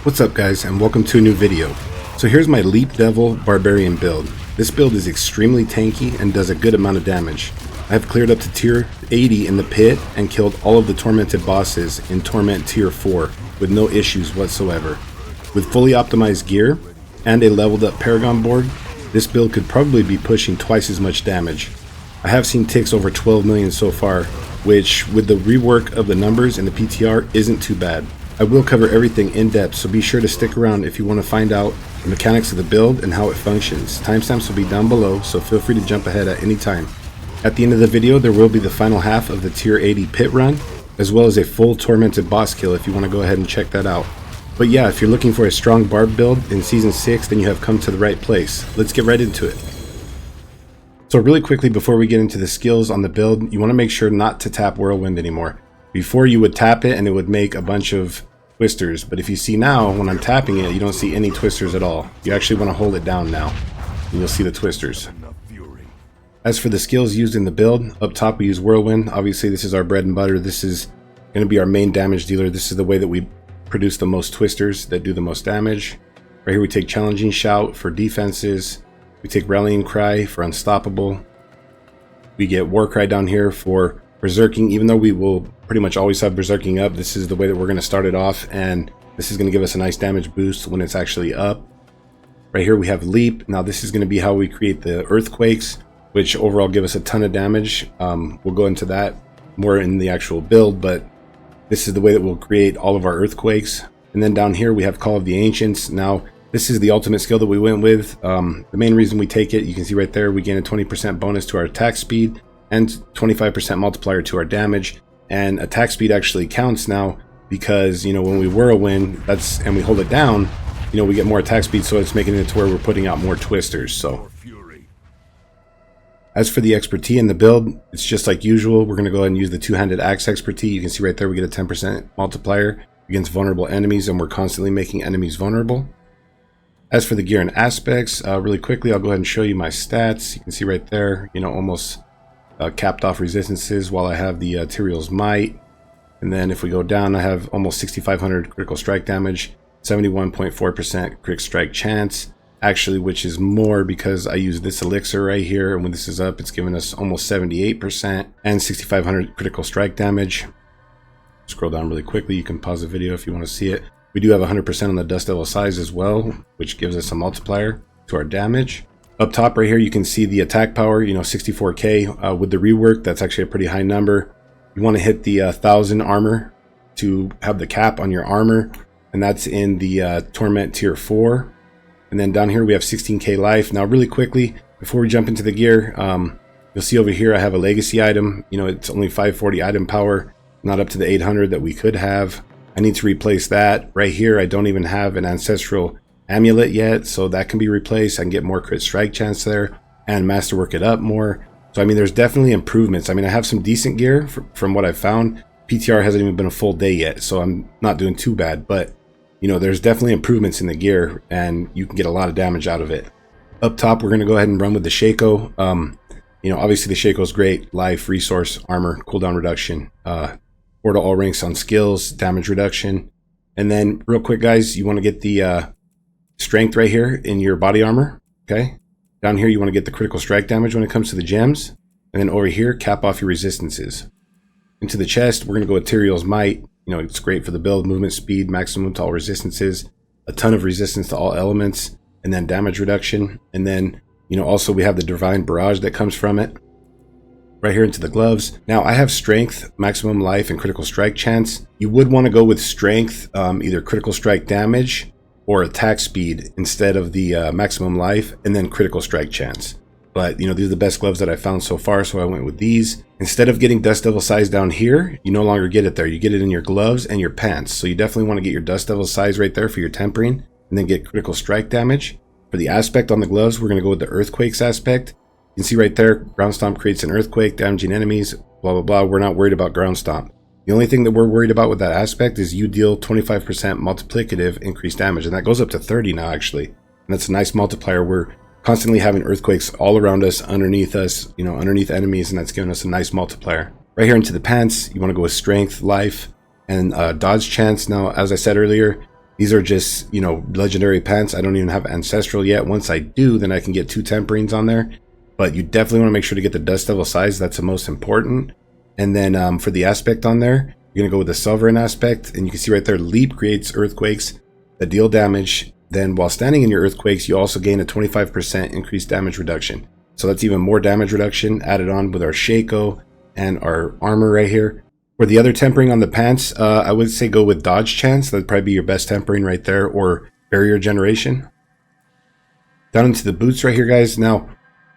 What's up guys, and welcome to a new video. So here's my LeapDevil Barbarian build. This build is extremely tanky and does a good amount of damage. I have cleared up to tier 80 in the pit and killed all of the tormented bosses in torment tier 4 with no issues whatsoever. With fully optimized gear and a leveled up Paragon board, this build could probably be pushing twice as much damage. I have seen ticks over 12 million so far, which with the rework of the numbers in the PTR isn't too bad. I will cover everything in depth, so be sure to stick around if you want to find out the mechanics of the build and how it functions. Timestamps will be down below, so feel free to jump ahead at any time. At the end of the video, there will be the final half of the tier 80 pit run, as well as a full tormented boss kill if you want to go ahead and check that out. But yeah, if you're looking for a strong barb build in season 6, then you have come to the right place. Let's get right into it. So really quickly before we get into the skills on the build, you want to make sure not to tap whirlwind anymore. Before you would tap it and it would make a bunch of twisters, but if you see now when I'm tapping it, you don't see any twisters at all. You actually want to hold it down now and you'll see the twisters. As for the skills used in the build, up top we use whirlwind. Obviously this is our bread and butter. This is going to be our main damage dealer. This is the way that we produce the most twisters that do the most damage. Right here we take challenging shout for defenses. We take rallying cry for unstoppable. We get war cry down here for berserking. Even though we will pretty much always have berserking up, this is the way that we're going to start it off, and this is going to give us a nice damage boost when it's actually up. Right here we have leap. Now this is going to be how we create the earthquakes, which overall give us a ton of damage. We'll go into that more in the actual build, but this is the way that we'll create all of our earthquakes. And then down here we have Call of the Ancients. Now this is the ultimate skill that we went with. The main reason we take it, you can see right there, we gain a 20% bonus to our attack speed and 25% multiplier to our damage. And attack speed actually counts now because, you know, when we whirlwind and we hold it down, you know, we get more attack speed, so it's making it to where we're putting out more twisters. So as for the expertise in the build, it's just like usual. We're going to go ahead and use the two-handed axe expertise. You can see right there we get a 10% multiplier against vulnerable enemies, and we're constantly making enemies vulnerable. As for the gear and aspects, really quickly I'll go ahead and show you my stats. You can see right there, you know, almost capped off resistances while I have the Tyrael's might. And then if we go down, I have almost 6,500 critical strike damage, 71.4% crit strike chance, actually, which is more because I use this elixir right here, and when this is up it's giving us almost 78% and 6,500 critical strike damage. Scroll down really quickly, you can pause the video if you want to see it. We do have 100% on the dust devil size as well, which gives us a multiplier to our damage. Up top right here you can see the attack power, you know, 64k. With the rework, that's actually a pretty high number. You want to hit the 1000 armor to have the cap on your armor, and that's in the torment tier 4. And then down here we have 16k life. Now really quickly before we jump into the gear, you'll see over here I have a legacy item. You know, it's only 540 item power, not up to the 800 that we could have. I need to replace that. Right here I don't even have an ancestral amulet yet, so that can be replaced. I can get more crit strike chance there and masterwork it up more. So I mean, there's definitely improvements. I mean, I have some decent gear from what I've found. PTR hasn't even been a full day yet, so I'm not doing too bad, but you know, there's definitely improvements in the gear and you can get a lot of damage out of it. Up top we're going to go ahead and run with the shako. You know, obviously the shako is great. Life, resource, armor, cooldown reduction, portal all ranks on skills, damage reduction. And then real quick guys, you want to get the strength right here in your body armor. Okay, down here you want to get the critical strike damage when it comes to the gems, and then over here cap off your resistances. Into the chest we're going to go with Tyrael's might. You know, it's great for the build, movement speed, maximum to all resistances, a ton of resistance to all elements, and then damage reduction. And then, you know, also we have the divine barrage that comes from it. Right here into the gloves. Now I have strength, maximum life, and critical strike chance. You would want to go with strength, either critical strike damage or attack speed instead of the maximum life, and then critical strike chance. But you know, these are the best gloves that I found so far, so I went with these. Instead of getting dust devil size down here, you no longer get it there. You get it in your gloves and your pants. So you definitely want to get your dust devil size right there for your tempering, and then get critical strike damage. For the aspect on the gloves, we're going to go with the earthquakes aspect. You can see right there, ground stomp creates an earthquake, damaging enemies, blah blah blah. We're not worried about ground stomp. The only thing that we're worried about with that aspect is you deal 25% multiplicative increased damage, and that goes up to 30 now actually. And that's a nice multiplier. We're constantly having earthquakes all around us, underneath us, you know, underneath enemies, and that's giving us a nice multiplier. Right here into the pants, you want to go with strength, life, and dodge chance. Now, as I said earlier, These are just, you know, legendary pants. I don't even have ancestral yet. Once I do, then I can get 2 temperings on there. But you definitely want to make sure to get the Dust Devil size. That's the most important. And then for the aspect on there, you're going to go with the sovereign aspect. And you can see right there, Leap creates earthquakes that deal damage. Then while standing in your earthquakes, you also gain a 25% increased damage reduction. So that's even more damage reduction added on with our shako and our armor right here. For the other tempering on the pants, I would say go with dodge chance. That'd probably be your best tempering right there, or barrier generation. Down into the boots right here, guys. Now,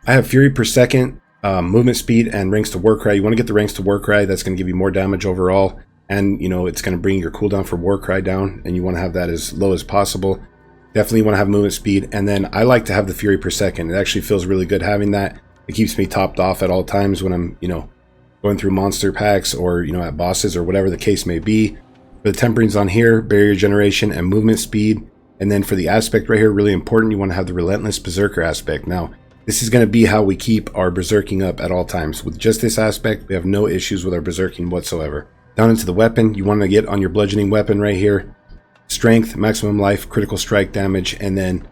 I have fury per second, movement speed, and ranks to Warcry. You want to get the ranks to Warcry. That's going to give you more damage overall. And, you know, it's going to bring your cooldown for Warcry down, and you want to have that as low as possible. Definitely want to have movement speed. And then I like to have the fury per second. It actually feels really good having that. It keeps me topped off at all times when I'm, you know, going through monster packs or, you know, at bosses or whatever the case may be. For the temperings on here, barrier generation and movement speed. And then for the aspect right here, really important, you want to have the relentless berserker aspect. Now, this is going to be how we keep our berserking up at all times. With just this aspect, we have no issues with our berserking whatsoever. Down into the weapon, you want to get on your bludgeoning weapon right here. Strength, maximum life, critical strike damage, and then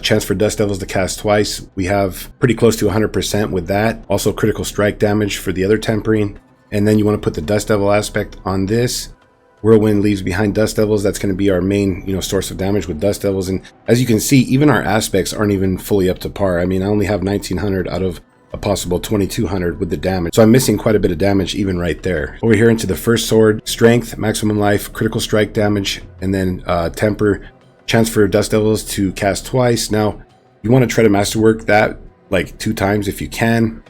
chance for Dust Devils to cast twice. We have pretty close to 100% with that. Also critical strike damage for the other tempering. And then you want to put the Dust Devil aspect on this. Whirlwind leaves behind Dust Devils. That's going to be our main, you know, source of damage with Dust Devils. And as you can see, even our aspects aren't even fully up to par. I mean, I only have 1900 out of a possible 2200 with the damage. So I'm missing quite a bit of damage even right there. Over here into the first sword, strength, maximum life, critical strike damage, and then temper, chance for Dust Devils to cast twice. Now, you want to try to masterwork that like 2 times if you can.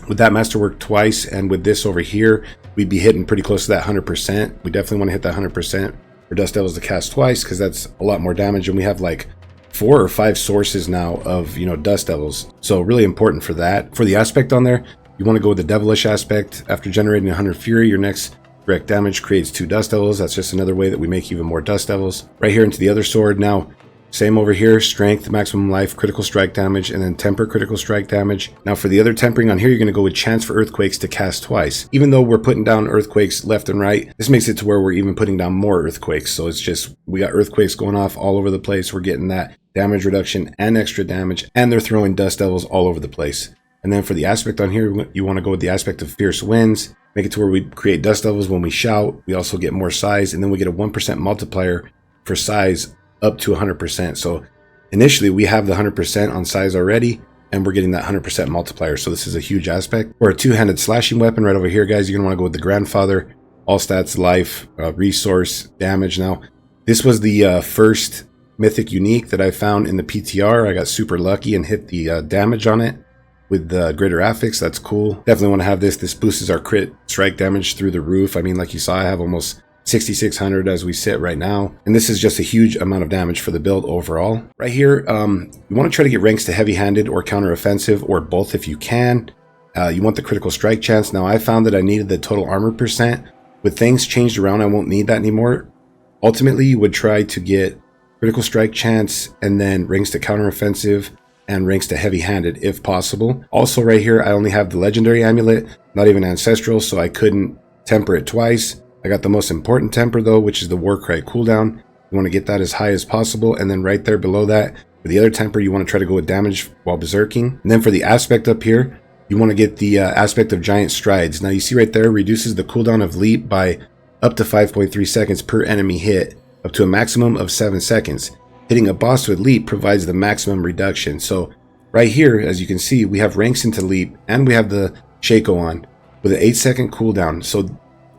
With that masterwork twice, and with this over here, we'd be hitting pretty close to that 100%. We definitely want to hit that 100% for Dust Devils to cast twice, because that's a lot more damage, and we have like 4 or 5 sources now of, you know, Dust Devils. So really important for that. For the aspect on there, you want to go with the Devilish aspect. After generating 100 Fury, your next direct damage creates 2 Dust Devils. That's just another way that we make even more Dust Devils. Right here into the other sword. Now, same over here, strength, maximum life, critical strike damage, and then temper critical strike damage. Now for the other tempering on here, you're going to go with chance for earthquakes to cast twice. Even though we're putting down earthquakes left and right, this makes it to where we're even putting down more earthquakes. So it's just, we got earthquakes going off all over the place. We're getting that damage reduction and extra damage, and they're throwing Dust Devils all over the place. And then for the aspect on here, you want to go with the aspect of fierce winds. Make it to where we create Dust Devils when we shout. We also get more size, and then we get a 1% multiplier for size up to 100%. So initially we have the 100% on size already, and we're getting that 100% multiplier. So this is a huge aspect. For a 2-handed slashing weapon right over here, guys, you're gonna want to go with the Grandfather. All stats, life, resource, damage. Now this was the first mythic unique that I found in the PTR. I got super lucky and hit the damage on it with the greater affix. That's cool. Definitely want to have this. This boosts our crit strike damage through the roof. I mean, like you saw, I have almost 6600 as we sit right now, and this is just a huge amount of damage for the build overall. Right here, you want to try to get ranks to heavy-handed or counter-offensive, or both if you can. You want the critical strike chance. Now I found that I needed the total armor percent. With things changed around, I won't need that anymore. Ultimately, you would try to get critical strike chance and then ranks to counter-offensive and ranks to heavy-handed if possible. Also right here, I only have the legendary amulet, not even ancestral, so I couldn't temper it twice. I got the most important temper though, which is the Warcry cooldown. You want to get that as high as possible, and then right there below that, for the other temper, you want to try to go with damage while berserking. And then for the aspect up here, you want to get the aspect of giant strides. Now you see right there, reduces the cooldown of leap by up to 5.3 seconds per enemy hit, up to a maximum of 7 seconds. Hitting a boss with leap provides the maximum reduction. So right here, as you can see, we have ranks into leap, and we have the shako on with an 8-second cooldown. So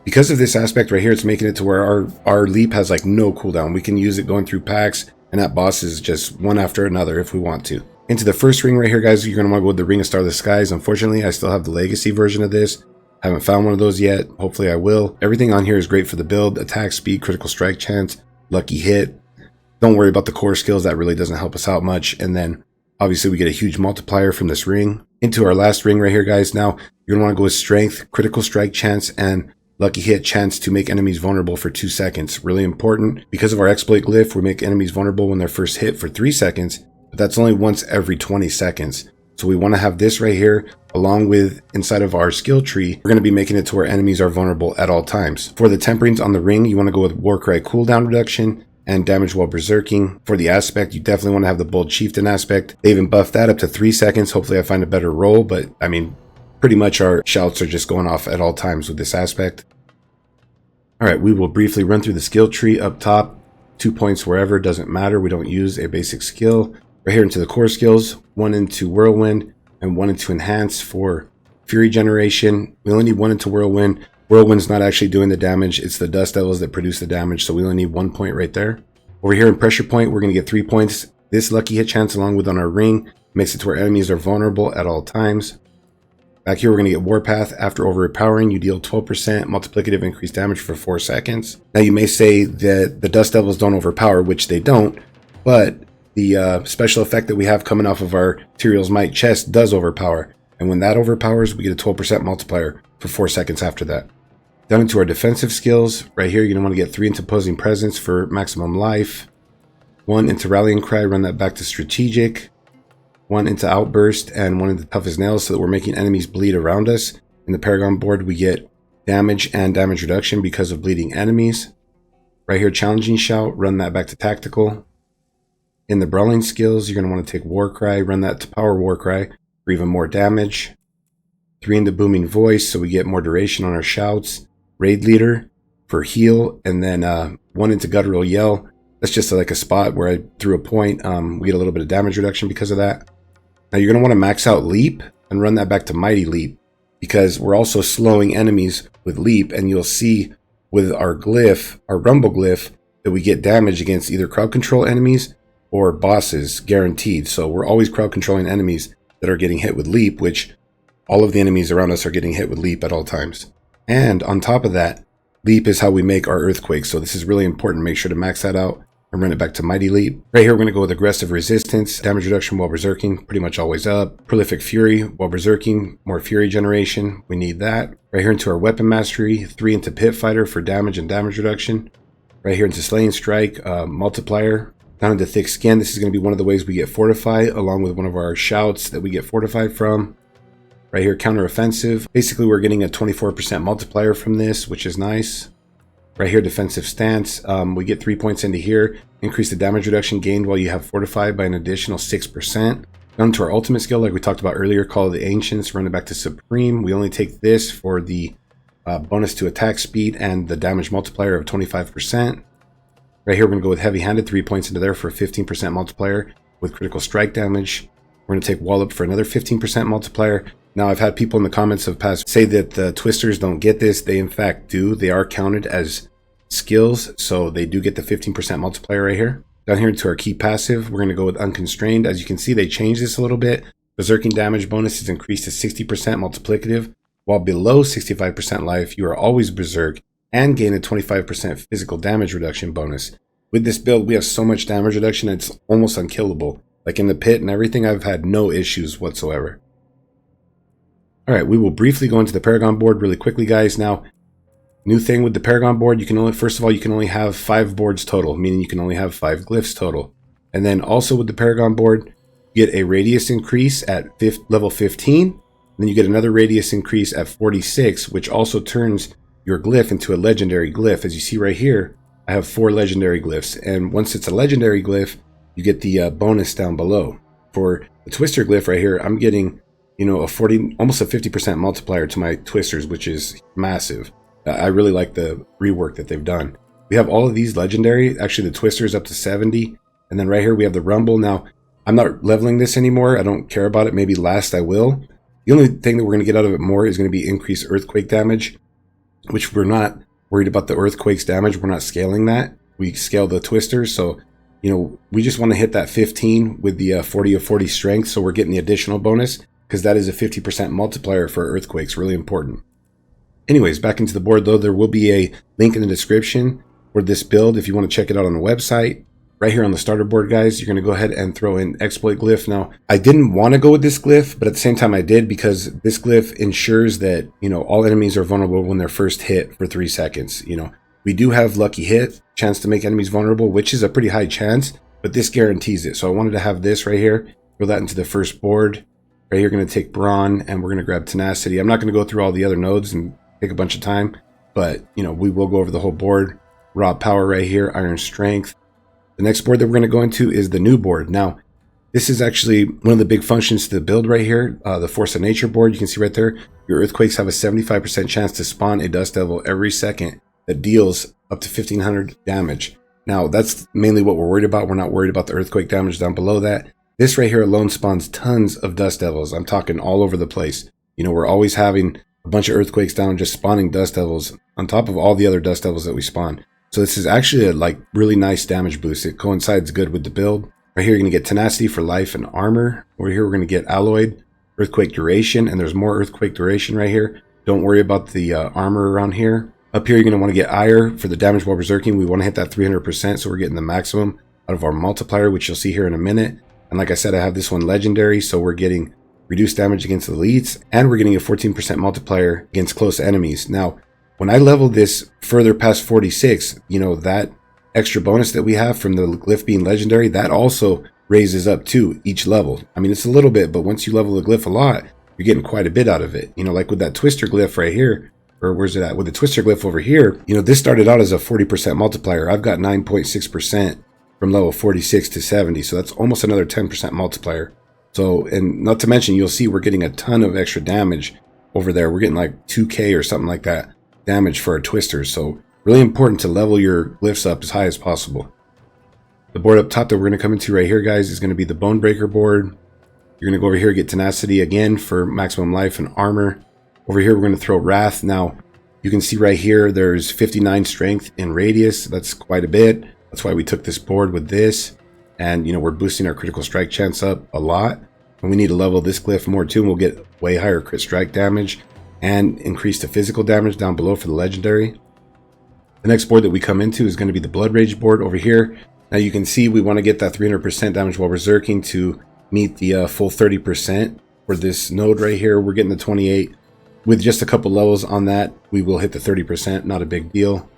because of this aspect right here, it's making it to where our leap has like no cooldown. We can use it going through packs, and at bosses just one after another if we want to. Into the first ring right here, guys, you're going to want to go with the Ring of Starless Skies. Unfortunately, I still have the legacy version of this. I haven't found one of those yet. Hopefully I will. Everything on here is great for the build. Attack speed, critical strike chance, lucky hit. Don't worry about the core skills. That really doesn't help us out much. And then obviously we get a huge multiplier from this ring. Into our last ring right here, guys. Now you're going to want to go with strength, critical strike chance, and lucky hit chance to make enemies vulnerable for 2 seconds. Really important. Because of our exploit glyph, we make enemies vulnerable when they're first hit for 3 seconds, but that's only once every 20 seconds. So we want to have this right here along with inside of our skill tree. We're going to be making it to where enemies are vulnerable at all times. For the temperings on the ring, you want to go with Warcry cooldown reduction, and damage while berserking. For the aspect, you definitely want to have the bold chieftain aspect. They even buffed that up to 3 seconds. Hopefully I find a better roll, but I mean, pretty much our shouts are just going off at all times with this aspect. All right, we will briefly run through the skill tree up top. 2 points wherever, doesn't matter. We don't use a basic skill. Right here into the core skills, 1 into whirlwind and 1 into enhance for fury generation. We only need 1 into whirlwind. Whirlwind's not actually doing the damage. It's the dust devils that produce the damage. So we only need 1 point right there. Over here in pressure point, we're going to get 3 points. This lucky hit chance along with on our ring makes it to where enemies are vulnerable at all times. Back here, we're going to get Warpath. After overpowering, you deal 12% multiplicative increased damage for 4 seconds. Now, you may say that the Dust Devils don't overpower, which they don't, but the special effect that we have coming off of our Tyrael's Might chest does overpower. And when that overpowers, we get a 12% multiplier for 4 seconds after that. Down into our defensive skills, right here, you're going to want to get 3 into Opposing Presence for maximum life. 1 into Rallying Cry, run that back to Strategic. 1 into Outburst and 1 into Tough as Nails so that we're making enemies bleed around us. In the Paragon board, we get damage and damage reduction because of bleeding enemies. Right here, Challenging Shout, run that back to Tactical. In the Brawling skills, you're going to want to take War Cry, run that to Power War Cry for even more damage. 3 into Booming Voice so we get more duration on our shouts. Raid Leader for heal, and then 1 into Guttural Yell. That's just like a spot where I threw a point. We get a little bit of damage reduction because of that. Now you're going to want to max out Leap and run that back to Mighty Leap because we're also slowing enemies with Leap, and you'll see with our glyph, our Rumble glyph, that we get damage against either crowd control enemies or bosses guaranteed. So we're always crowd controlling enemies that are getting hit with Leap, which all of the enemies around us are getting hit with Leap at all times. And on top of that, Leap is how we make our earthquakes. So this is really important. Make sure to max that out and run it back to Mighty Leap. Right here, we're going to go with Aggressive Resistance, damage reduction while berserking, pretty much always up. Prolific Fury while berserking, more fury generation. We need that. Right here into our Weapon Mastery, 3 into Pit Fighter for damage and damage reduction. Right here into Slaying Strike, multiplier. Down into Thick Skin, this is going to be one of the ways we get Fortified, along with one of our shouts that we get Fortified from. Right here, Counter Offensive. Basically, we're getting a 24% multiplier from this, which is nice. Right here, Defensive Stance. We get 3 points into here. Increase the damage reduction gained while you have Fortified by an additional 6%. Down to our ultimate skill, like we talked about earlier, Call of the Ancients. Run it back to Supreme. We only take this for the bonus to attack speed and the damage multiplier of 25%. Right here, we're going to go with Heavy Handed. 3 points into there for a 15% multiplier with critical strike damage. We're going to take Wallop for another 15% multiplier. Now, I've had people in the comments of past say that the Twisters don't get this. They, in fact, do. They are counted as skills, so they do get the 15% multiplier right here. Down here into our key passive, we're going to go with Unconstrained. As you can see, they changed this a little bit. Berserking damage bonus is increased to 60% multiplicative, while below 65% life, you are always berserk and gain a 25% physical damage reduction bonus. With this build, we have so much damage reduction, it's almost unkillable. Like in the pit and everything, I've had no issues whatsoever. All right, we will briefly go into the Paragon board really quickly, guys. Now, new thing with the Paragon board, you can only, first of all, you can only have 5 boards total, meaning you can only have 5 glyphs total. And then also with the Paragon board, you get a radius increase at level 15. And then you get another radius increase at 46, which also turns your glyph into a legendary glyph. As you see right here, I have 4 legendary glyphs. And once it's a legendary glyph, you get the bonus down below. For the Twister glyph right here, I'm getting, you know, almost a 50% multiplier to my Twisters, which is massive. I really like the rework that they've done. We have all of these legendary. Actually, the Twister is up to 70. And then right here, we have the Rumble. Now, I'm not leveling this anymore. I don't care about it. Maybe last I will. The only thing that we're going to get out of it more is going to be increased earthquake damage, which we're not worried about the earthquake's damage. We're not scaling that. We scale the Twisters. So, you know, we just want to hit that 15 with the 40 of 40 strength. So we're getting the additional bonus, because that is a 50% multiplier for earthquakes, really important. Anyways, back into the board though, there will be a link in the description for this build if you want to check it out on the website. Right here on the starter board, guys, you're going to go ahead and throw in Exploit Glyph. Now, I didn't want to go with this glyph, but at the same time I did, because this glyph ensures that, you know, all enemies are vulnerable when they're first hit for 3 seconds. You know, we do have Lucky Hit, chance to make enemies vulnerable, which is a pretty high chance, but this guarantees it. So I wanted to have this right here, throw that into the first board. Right here, going to take Brawn, and we're going to grab Tenacity. I'm not going to go through all the other nodes and take a bunch of time, but, you know, we will go over the whole board. Raw Power right here, Iron Strength, The next board that we're going to go into is the new board. Now, this is actually one of the big functions to the build right here. The Force of Nature board, you can see right there, your earthquakes have a 75% chance to spawn a dust devil every second that deals up to 1500 damage. Now, that's mainly what we're worried about. We're not worried about the earthquake damage down below that. This right here alone spawns tons of dust devils. I'm talking all over the place. You know, we're always having a bunch of earthquakes down, just spawning dust devils on top of all the other dust devils that we spawn. So this is actually a really nice damage boost. It coincides good with the build. Right here, you're going to get tenacity for life and armor. Over here, we're going to get alloyed, earthquake duration, and there's more earthquake duration right here. Don't worry about the armor around here. Up here, you're going to want to get ire for the damage while berserking. We want to hit that 300%, so we're getting the maximum out of our multiplier, which you'll see here in a minute. And like I said, I have this one legendary, so we're getting reduced damage against the elites, and we're getting a 14% multiplier against close enemies. Now, when I level this further past 46, you know, that extra bonus that we have from the glyph being legendary, that also raises up to each level. I mean, it's a little bit, but once you level the glyph a lot, you're getting quite a bit out of it. You know, like with that twister glyph right here, or where's it at? With the twister glyph over here, you know, this started out as a 40% multiplier. I've got 9.6% from level 46 to 70, so that's almost another 10% multiplier. So, and not to mention, you'll see we're getting a ton of extra damage over there. We're getting like 2k or something like that damage for our twisters. So really important to level your glyphs up as high as possible. The board up top that we're going to come into right here, guys, is going to be the Bone Breaker board. You're going to go over here, get tenacity again for maximum life and armor. Over here, we're going to throw Wrath. Now, you can see right here, there's 59 strength in radius. That's quite a bit. That's why we took this board with this. And, you know, we're boosting our critical strike chance up a lot. And we need to level this glyph more too, and we'll get way higher crit strike damage and increase the physical damage down below for the legendary. The next board that we come into is going to be the Blood Rage board over here. Now you can see we want to get that 300% damage while berserking to meet the full 30% for this node right here. We're getting the 28. With just a couple levels on that, we will hit the 30%, not a big deal.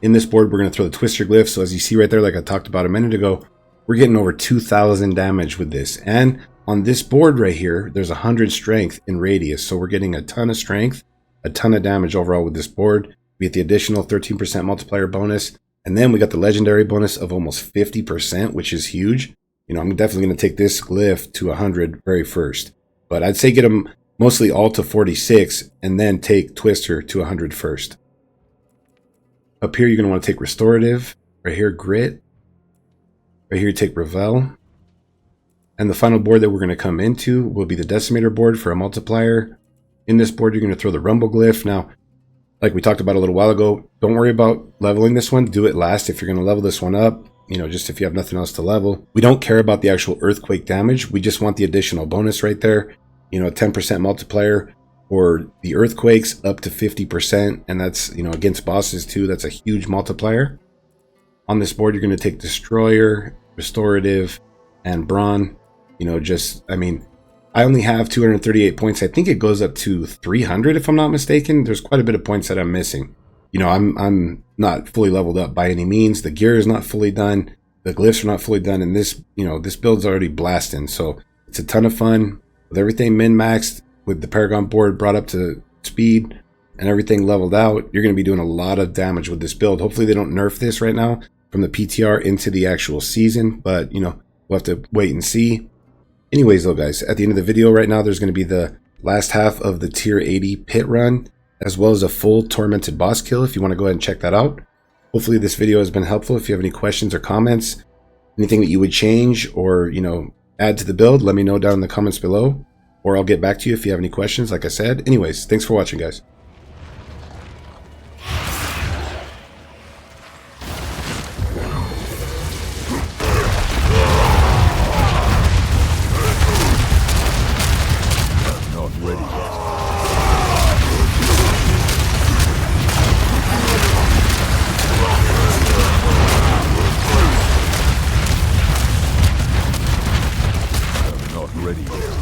In this board, we're going to throw the Twister glyph. So as you see right there, like I talked about a minute ago, we're getting over 2,000 damage with this. And on this board right here, there's 100 strength in radius. So we're getting a ton of strength, a ton of damage overall with this board. We get the additional 13% multiplier bonus. And then we got the legendary bonus of almost 50%, which is huge. You know, I'm definitely going to take this glyph to 100 very first. But I'd say get them mostly all to 46 and then take Twister to 100 first. Up here, you're going to want to take Restorative. Right here, Grit. Right here, you take Revel. And the final board that we're going to come into will be the Decimator board for a multiplier. In this board, you're going to throw the Rumble glyph. Now, like we talked about a little while ago, don't worry about leveling this one. Do it last if you're going to level this one up. You know, just if you have nothing else to level. We don't care about the actual earthquake damage. We just want the additional bonus right there. You know, a 10% multiplier for the earthquakes up to 50. And that's, you know, against bosses too. That's a huge multiplier. On this board, you're going to take Destroyer, Restorative, and Brawn. You know, just, I mean, I only have 238 points. I think it goes up to 300 if I'm not mistaken. There's quite a bit of points that I'm missing. You know, I'm not fully leveled up by any means. The gear is not fully done. The glyphs are not fully done. And this, you know, this build's already blasting. So it's a ton of fun. With everything min-maxed, with the Paragon board brought up to speed and everything leveled out, you're going to be doing a lot of damage with this build. Hopefully they don't nerf this right now from the PTR into the actual season. But, you know, we'll have to wait and see. Anyways, though, guys, at the end of the video right now, there's going to be the last half of the tier 80 pit run, as well as a full tormented boss kill if you want to go ahead and check that out. Hopefully this video has been helpful. If you have any questions or comments, anything that you would change or, you know, add to the build, let me know down in the comments below, or I'll get back to you if you have any questions, like I said. Anyways, thanks for watching, guys. Ready yet.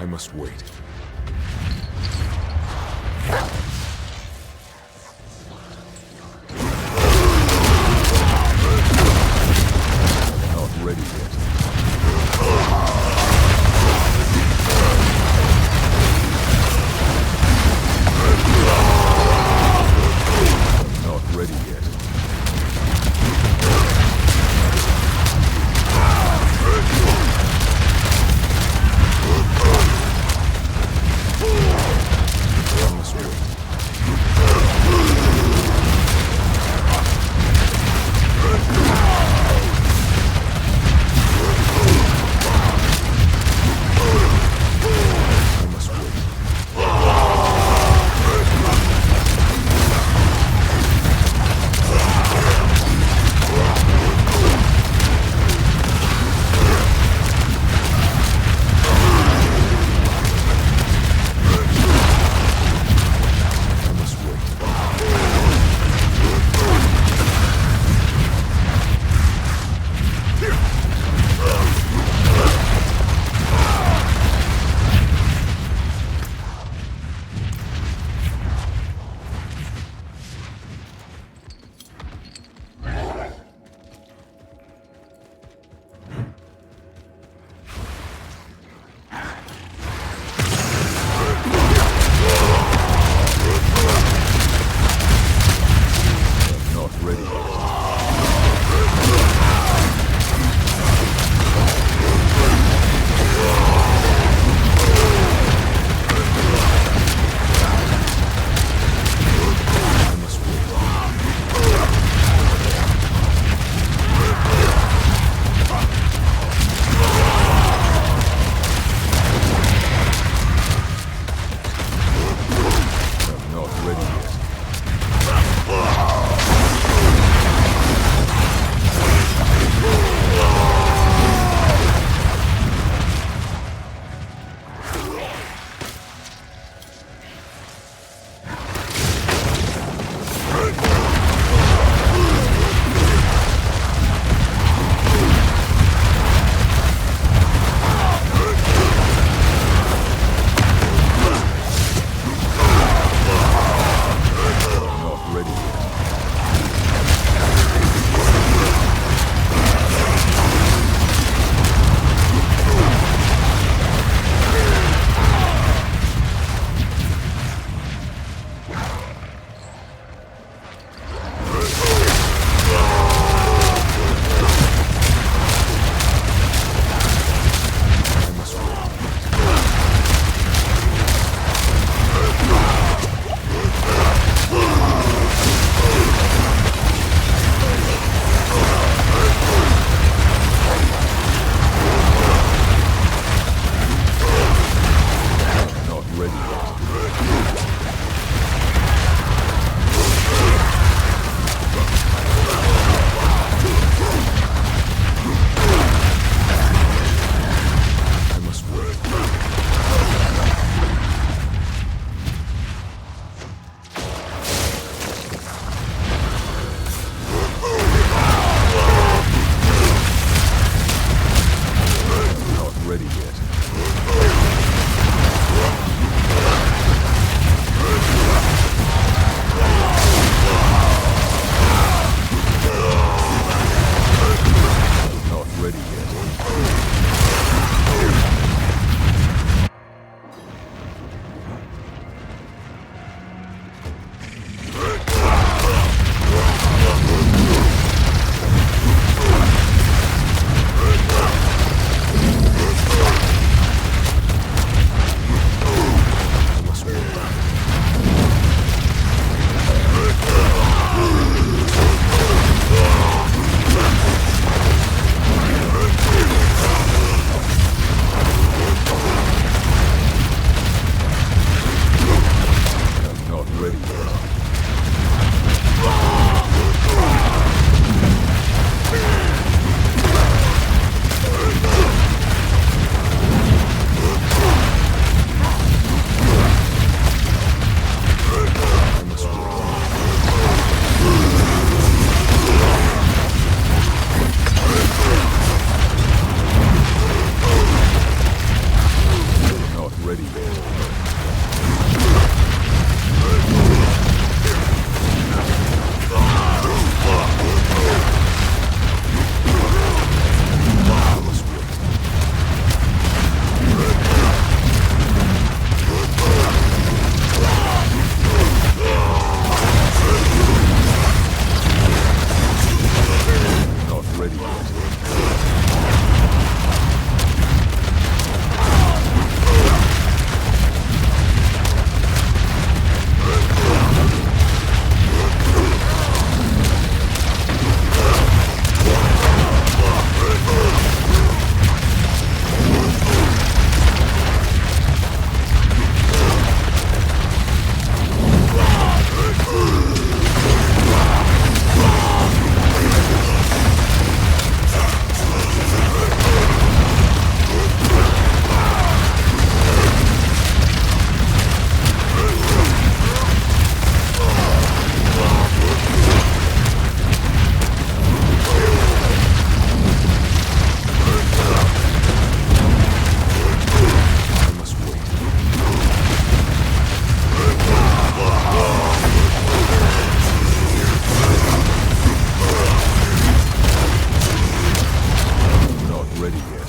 I must wait. Not ready yet. Not ready yet. On the street. I must wait. I must wait. Not ready yet. I must wait. I'm not ready yet. Not ready yet. I must wait. Not ready yet. I must wait. Not ready yet. Not ready yet. I must wait. ready yet.